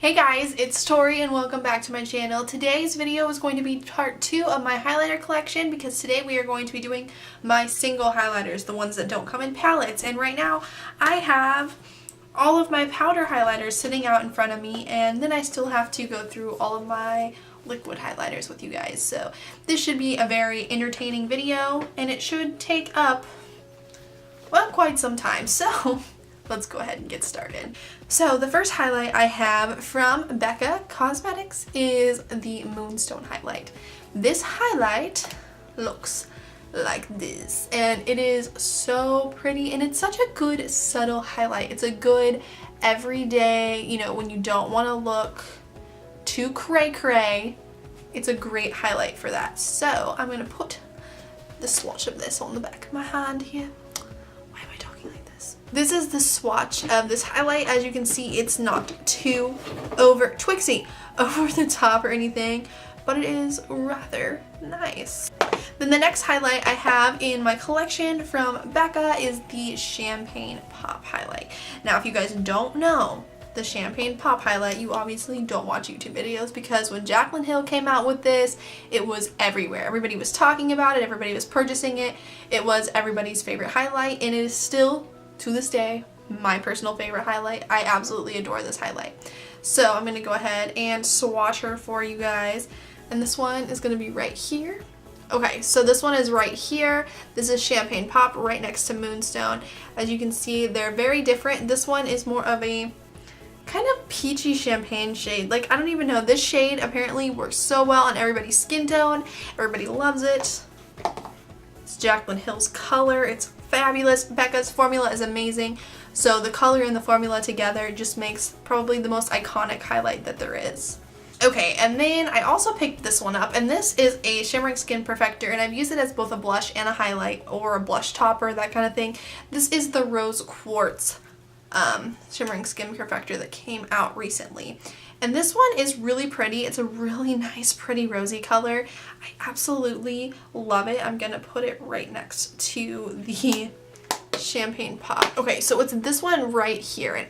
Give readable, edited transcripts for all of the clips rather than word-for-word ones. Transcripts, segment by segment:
Hey guys, it's Tori and welcome back to my channel. Today's video is going to be part 2 of my highlighter collection because today we are going to be doing my single highlighters, the ones that don't come in palettes. And right now I have all of my powder highlighters sitting out in front of me, and then I still have to go through all of my liquid highlighters with you guys. So this should be a very entertaining video and it should take up, well, quite some time. So let's go ahead and get started. So the first highlight I have from Becca Cosmetics is the Moonstone highlight. This highlight looks like this and it is so pretty and it's such a good subtle highlight. It's a good everyday, you know, when you don't want to look too cray-cray, it's a great highlight for that. So I'm going to put the swatch of this on the back of my hand here. This is the swatch of this highlight. As you can see, it's not too over the top or anything, but it is rather nice. Then the next highlight I have in my collection from Becca is the Champagne Pop highlight. Now, if you guys don't know the Champagne Pop highlight, you obviously don't watch YouTube videos, because when Jaclyn Hill came out with this, it was everywhere. Everybody was talking about it, everybody was purchasing it. It was everybody's favorite highlight, and it is still, to this day, my personal favorite highlight. I absolutely adore this highlight. So I'm going to go ahead and swatch her for you guys. And this one is going to be right here. Okay, so this one is right here. This is Champagne Pop right next to Moonstone. As you can see, they're very different. This one is more of a kind of peachy champagne shade. Like, I don't even know. This shade apparently works so well on everybody's skin tone. Everybody loves it. It's Jaclyn Hill's color. It's fabulous. Becca's formula is amazing. So the color and the formula together just makes probably the most iconic highlight that there is. Okay, and then I also picked this one up, and this is a Shimmering Skin Perfector, and I've used it as both a blush and a highlight, or a blush topper, that kind of thing. This is the Rose Quartz Shimmering Skin Perfector that came out recently. And this one is really pretty. It's a really nice, pretty rosy color. I absolutely love it. I'm gonna put it right next to the Champagne Pop. Okay, so it's this one right here. And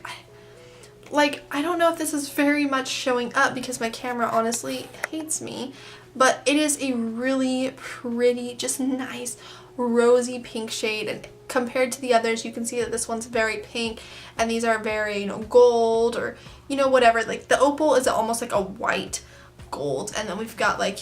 I don't know if this is very much showing up because my camera honestly hates me, but it is a really pretty, just nice, rosy pink shade. And compared to the others, you can see that this one's very pink and these are very, gold, or whatever. Like the opal is almost like a white gold, and then we've got like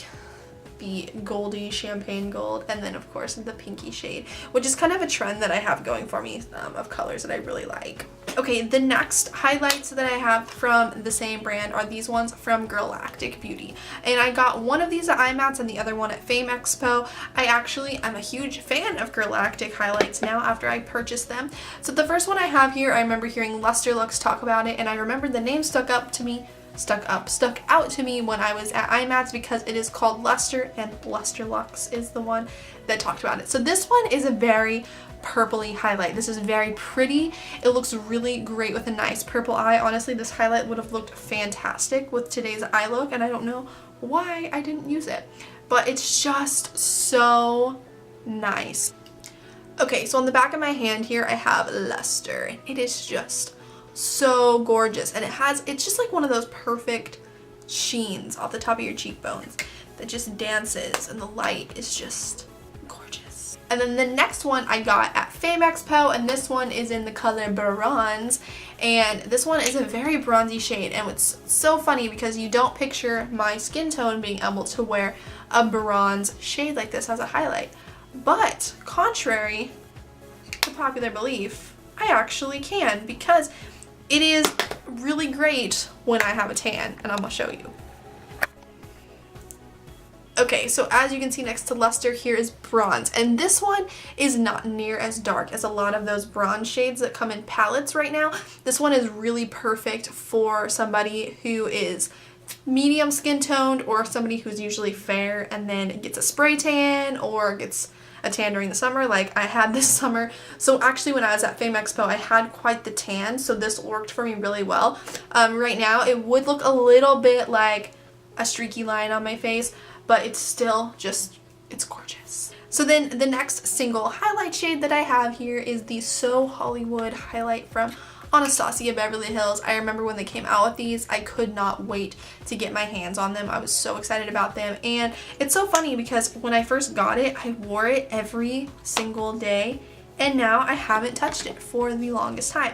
the goldy champagne gold, and then of course the pinky shade, which is kind of a trend that I have going for me of colors that I really like. Okay, the next highlights that I have from the same brand are these ones from Lactic Beauty. And I got one of these at IMATS and the other one at Fame Expo. I'm a huge fan of Lactic highlights now after I purchased them. So the first one I have here, I remember hearing Luster Lux talk about it, and I remember the name stuck out to me when I was at IMATS because it is called Luster, and Luster Lux is the one that talked about it. So this one is a very purpley highlight. This is very pretty. It looks really great with a nice purple eye. Honestly, this highlight would have looked fantastic with today's eye look, and I don't know why I didn't use it, but it's just so nice. Okay, so on the back of my hand here I have Luster. It is just so gorgeous, and it's just like one of those perfect sheens off the top of your cheekbones that just dances, and the light is just gorgeous. And then the next one I got at Fame Expo, and this one is in the color Bronze, and this one is a very bronzy shade, and it's so funny because you don't picture my skin tone being able to wear a bronze shade like this as a highlight, but contrary to popular belief, I actually can, because it is really great when I have a tan, and I'm gonna show you. Okay, so as you can see next to Luster here is Bronze, and this one is not near as dark as a lot of those bronze shades that come in palettes right now. This one is really perfect for somebody who is medium skin toned, or somebody who's usually fair and then gets a spray tan or gets a tan during the summer like I had this summer. So actually when I was at Fame Expo, I had quite the tan, so this worked for me really well. Right now it would look a little bit like a streaky line on my face, but it's still just, it's gorgeous. So then the next single highlight shade that I have here is the So Hollywood highlight from Anastasia Beverly Hills. I remember when they came out with these, I could not wait to get my hands on them. I was so excited about them. And it's so funny because when I first got it, I wore it every single day, and now I haven't touched it for the longest time.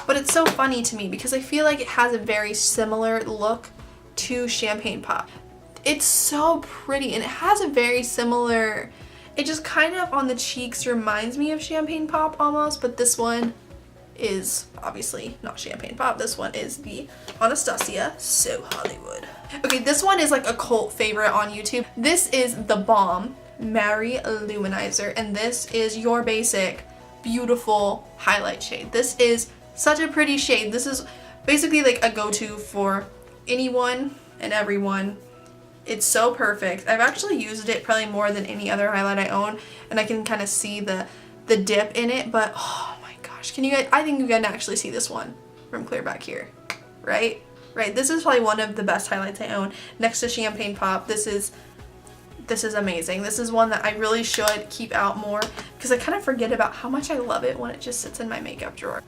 But it's so funny to me because I feel like it has a very similar look to Champagne Pop. It's so pretty, and it has a very similar, it just kind of on the cheeks reminds me of Champagne Pop almost, but this one is obviously not Champagne Pop. This one is the Anastasia So Hollywood. Okay, this one is like a cult favorite on YouTube. This is the Balm Mary Luminizer, and this is your basic beautiful highlight shade. This is such a pretty shade. This is basically like a go-to for anyone and everyone. It's so perfect. I've actually used it probably more than any other highlight I own, and I can kind of see the dip in it, but oh my gosh, can you guys, I think you can actually see this one from clear back here, right? This is probably one of the best highlights I own next to Champagne Pop. This is amazing. This is one that I really should keep out more because I kind of forget about how much I love it when it just sits in my makeup drawer.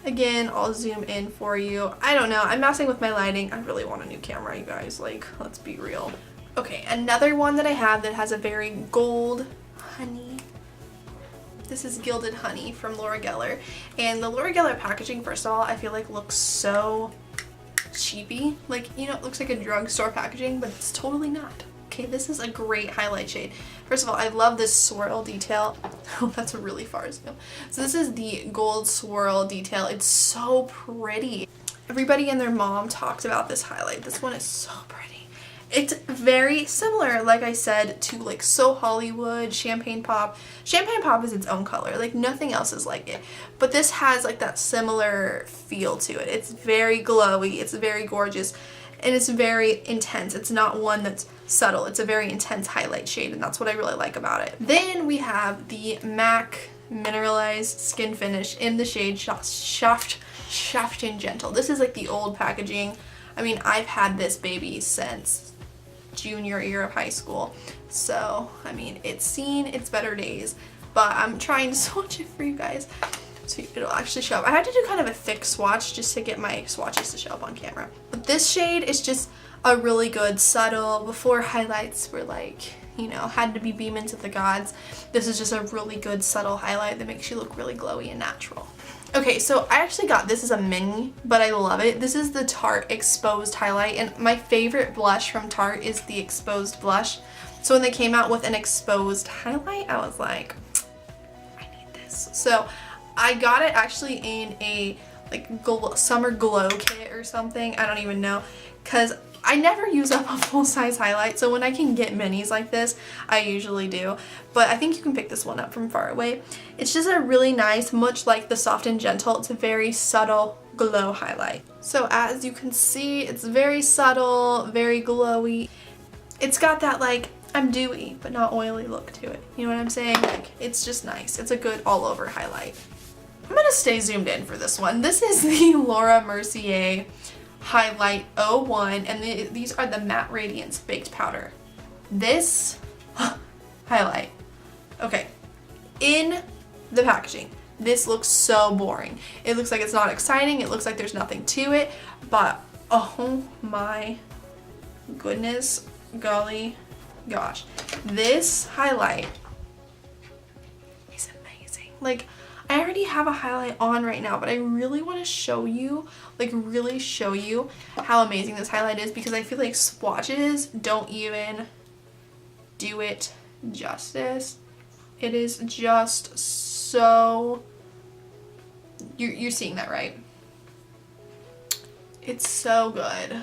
Again, I'll zoom in for you. I don't know, I'm messing with my lighting. I really want a new camera, you guys, like, let's be real. Okay, another one that I have that has a very gold honey. This is Gilded Honey from Laura Geller. And the Laura Geller packaging, first of all, I feel like looks so cheapy. Like, you know, it looks like a drugstore packaging, but it's totally not. Okay, this is a great highlight shade. First of all, I love this swirl detail. Oh, that's a really far zoom. So this is the gold swirl detail. It's so pretty. Everybody and their mom talks about this highlight. This one is so pretty. It's very similar, like I said, to like So Hollywood, Champagne Pop. Champagne Pop is its own color. Like nothing else is like it. But this has like that similar feel to it. It's very glowy. It's very gorgeous. And it's very intense. It's not one that's subtle. It's a very intense highlight shade, and that's what I really like about it. Then we have the MAC Mineralized Skin Finish in the shade Soft and Gentle. This is like the old packaging. I mean, I've had this baby since junior year of high school. So, I mean, it's seen its better days, but I'm trying to swatch it for you guys so it'll actually show up. I had to do kind of a thick swatch just to get my swatches to show up on camera. But this shade is just a really good subtle, before highlights were like, you know, had to be beaming to the gods. This is just a really good subtle highlight that makes you look really glowy and natural. Okay, so I actually got this as a mini, but I love it. This is the Tarte Exposed Highlight, and my favorite blush from Tarte is the Exposed blush. So when they came out with an exposed highlight, I was like, I need this. So I got it actually in a like summer glow kit or something. I don't even know, because I never use up a full-size highlight, so when I can get minis like this, I usually do. But I think you can pick this one up from far away. It's just a really nice, much like the Soft and Gentle, it's a very subtle glow highlight. So as you can see, it's very subtle, very glowy. It's got that like, I'm dewy, but not oily look to it. You know what I'm saying? Like, it's just nice. It's a good all-over highlight. I'm gonna stay zoomed in for this one. This is the Laura Mercier Highlight 01, and these are the Matte Radiance Baked Powder. This highlight, okay, in the packaging, this looks so boring. It looks like it's not exciting, it looks like there's nothing to it, but oh my goodness, golly gosh, this highlight is amazing. Like, I already have a highlight on right now, but I really want to show you, like really show you how amazing this highlight is, because I feel like swatches don't even do it justice. It is just so, you're seeing that, right? It's so good.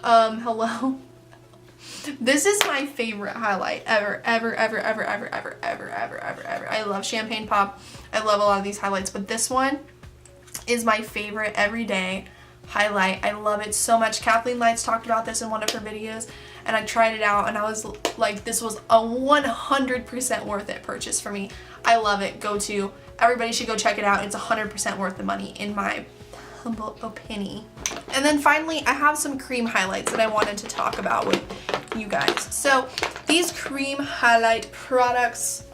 Hello? This is my favorite highlight ever. I love Champagne Pop. I love a lot of these highlights, but this one is my favorite everyday highlight. I love it so much. Kathleen Lights talked about this in one of her videos, and I tried it out, and I was like, this was a 100% worth it purchase for me. I love it. Go to. Everybody should go check it out. It's 100% worth the money in my humble opinion. And then finally, I have some cream highlights that I wanted to talk about with you guys. So these cream highlight products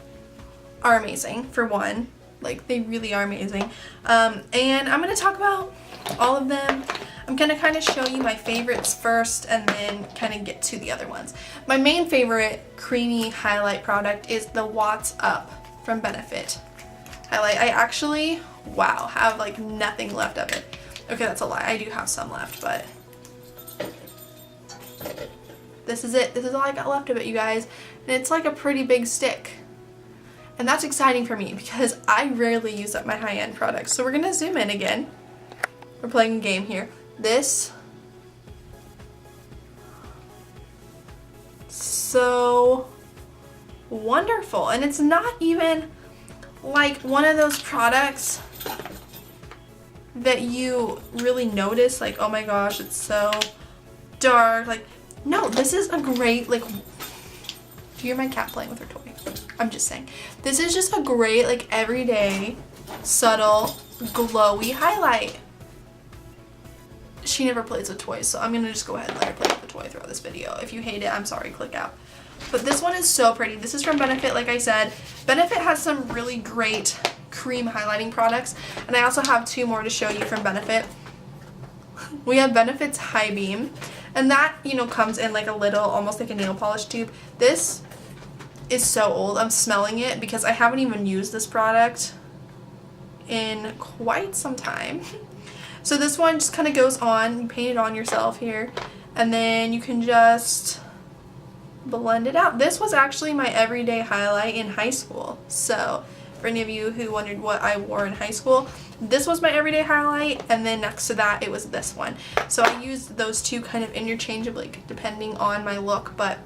are amazing. For one, Like, they really are amazing. And I'm going to talk about all of them. I'm going to kind of show you my favorites first and then kind of get to the other ones. My main favorite creamy highlight product is the Watts Up from Benefit highlight. I actually, wow, have like nothing left of it. Okay, that's a lie. I do have some left, but this is it. This is all I got left of it, you guys. And it's like a pretty big stick. And that's exciting for me because I rarely use up my high-end products. So we're going to zoom in again. We're playing a game here. This, so wonderful. And it's not even like one of those products that you really notice, like, oh my gosh, it's so dark. Like, no, this is a great, like, do you hear my cat playing with her toy? I'm just saying. This is just a great, like, everyday, subtle, glowy highlight. She never plays with toys, so I'm gonna just go ahead and let her play with the toy throughout this video. If you hate it, I'm sorry, click out. But this one is so pretty. This is from Benefit, like I said. Benefit has some really great cream highlighting products, and I also have two more to show you from Benefit. We have Benefit's High Beam, and that, you know, comes in like a little, almost like a nail polish tube. This is so old. I'm smelling it because I haven't even used this product in quite some time. So this one just kind of goes on, you paint it on yourself here, and then you can just blend it out. This was actually my everyday highlight in high school. So for any of you who wondered what I wore in high school, this was my everyday highlight, and then next to that it was this one. So I used those two kind of interchangeably depending on my look, but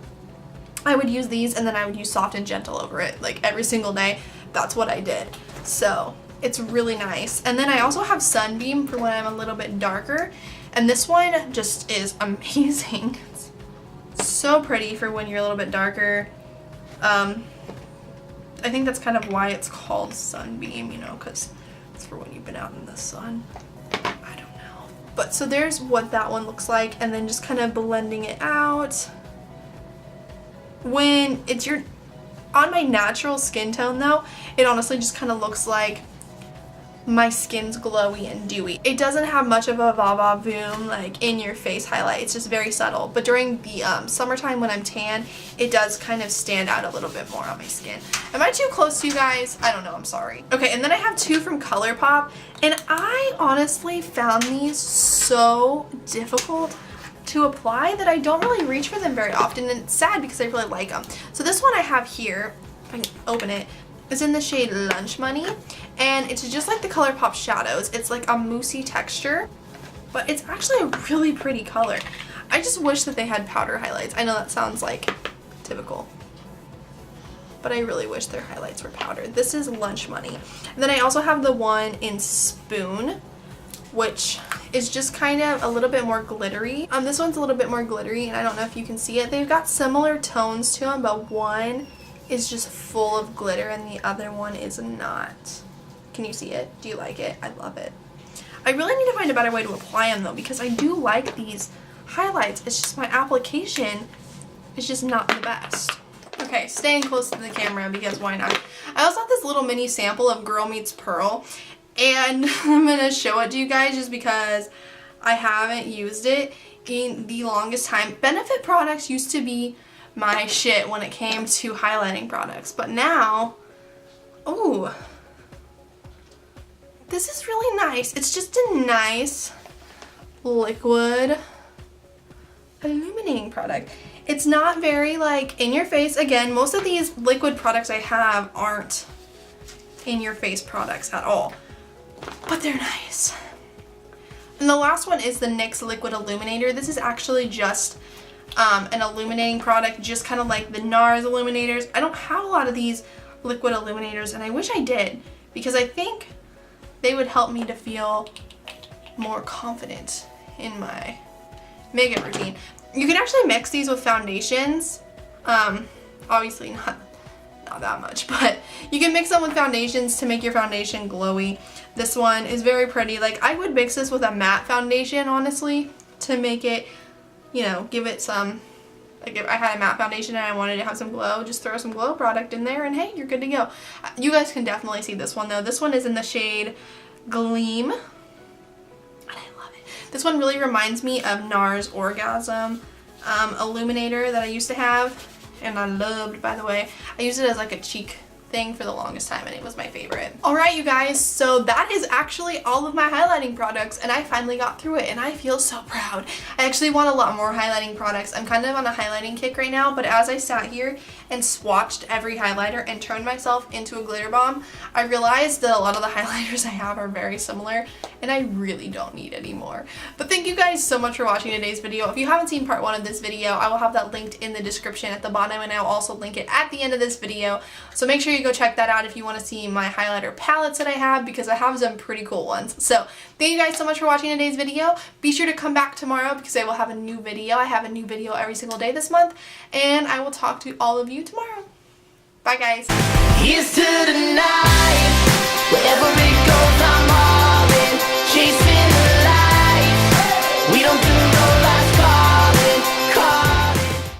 I would use these and then I would use Soft and Gentle over it like every single day. That's what I did. So it's really nice. And then I also have Sunbeam for when I'm a little bit darker, and this one just is amazing. It's so pretty for when you're a little bit darker. I think that's kind of why it's called Sunbeam, you know, because it's for when you've been out in the sun. I don't know. But so there's what that one looks like, and then just kind of blending it out. When it's on my natural skin tone though, it honestly just kind of looks like my skin's glowy and dewy. It doesn't have much of a va-va boom like in your face highlight. It's just very subtle. But during the summertime when I'm tan, it does kind of stand out a little bit more on my skin. Am I too close to you guys? I don't know, I'm sorry. Okay, and then I have two from ColourPop, and I honestly found these so difficult to apply that I don't really reach for them very often, and it's sad because I really like them. So this one I have here, if I can open it, is in the shade Lunch Money, and it's just like the ColourPop shadows. It's like a moussey texture, but it's actually a really pretty color. I just wish that they had powder highlights. I know that sounds like typical, but I really wish their highlights were powdered. This is Lunch Money. And then I also have the one in Spoon, which is just kind of a little bit more glittery. This one's a little bit more glittery, and I don't know if you can see it. They've got similar tones to them, but one is just full of glitter and the other one is not. Can you see it? Do you like it? I love it. I really need to find a better way to apply them though, because I do like these highlights. It's just my application is just not the best. Okay, staying close to the camera because why not? I also have this little mini sample of Girl Meets Pearl, and I'm gonna show it to you guys just because I haven't used it in the longest time. Benefit products used to be my shit when it came to highlighting products, but now, oh, this is really nice. It's just a nice liquid illuminating product. It's not very like in your face. Again, most of these liquid products I have aren't in your face products at all, but they're nice. And the last one is the NYX Liquid Illuminator. This is actually just an illuminating product, just kind of like the NARS illuminators. I don't have a lot of these liquid illuminators, and I wish I did, because I think they would help me to feel more confident in my makeup routine. You can actually mix these with foundations. Obviously not that much, but you can mix them with foundations to make your foundation glowy. This one is very pretty. Like, I would mix this with a matte foundation, honestly, to make it, you know, give it some Like if I had a matte foundation and I wanted to have some glow, just throw some glow product in there and hey, you're good to go. You guys can definitely see this one though. This one is in the shade Gleam. And I love it. This one really reminds me of NARS Orgasm illuminator that I used to have. And I loved, by the way. I used it as like a cheek thing for the longest time and it was my favorite. Alright you guys, so that is actually all of my highlighting products and I finally got through it and I feel so proud. I actually want a lot more highlighting products. I'm kind of on a highlighting kick right now, but as I sat here and swatched every highlighter and turned myself into a glitter bomb, I realized that a lot of the highlighters I have are very similar and I really don't need any more. But thank you guys so much for watching today's video. If you haven't seen part 1 of this video, I will have that linked in the description at the bottom and I'll also link it at the end of this video. So make sure you go check that out if you want to see my highlighter palettes that I have because I have some pretty cool ones. So thank you guys so much for watching today's video. Be sure to come back tomorrow because I will have a new video. I have a new video every single day this month and I will talk to all of you tomorrow. Bye guys. Here's to the night. Wherever it goes, I'm all in. Chasing the light. We don't do